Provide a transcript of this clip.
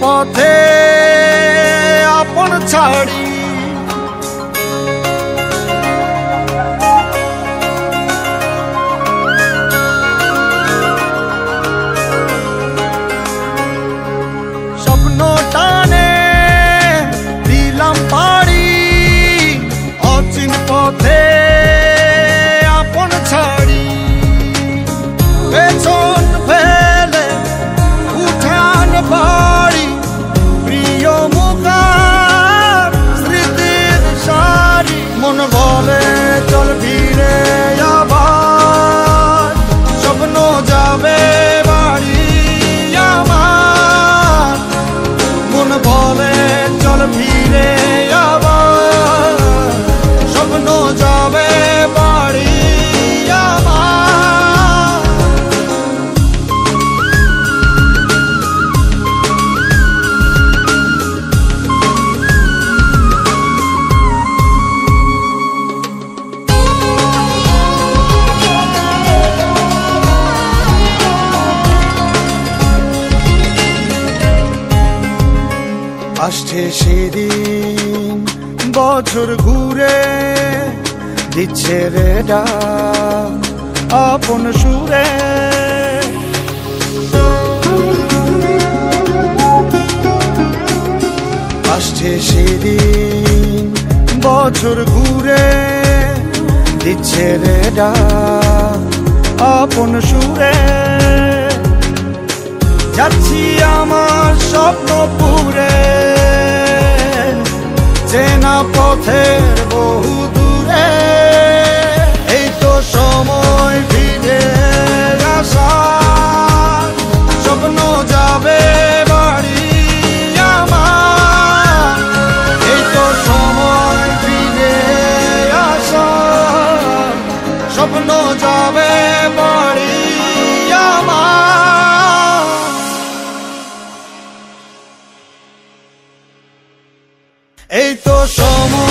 পথে আপন ছাড়ি স্বপ্ন টানে দিলাম পাড়ি অচিন পথে আপন ছাড়ি পেছন ফেলে উঠান বাড়ি প্রিয় মুখার স্মৃতির সারি মন বলে চল ফিরে আবার স্বপ্ন যাবে বাড়ি আমার মন বলে চল ফিরে আবার স্বপ্ন যাবে বাড়ি আমার আসছে সেদিন বছর ঘুরে দিচ্ছে রে ডাক আপন সুরে আসছে সেদিন বছর ঘুরে দিচ্ছে রে ডাক আপন সুরে যাচ্ছি আমার স্বপ্ন পুরে চেনা পথের বহু দূরে এই তো সময় ফিরে আসার স্বপ্ন যাবে বাড়ি আমার এই তো সময় ফিরে আসার স্বপ্ন যাবে বাড়ি আমার এই তো সময়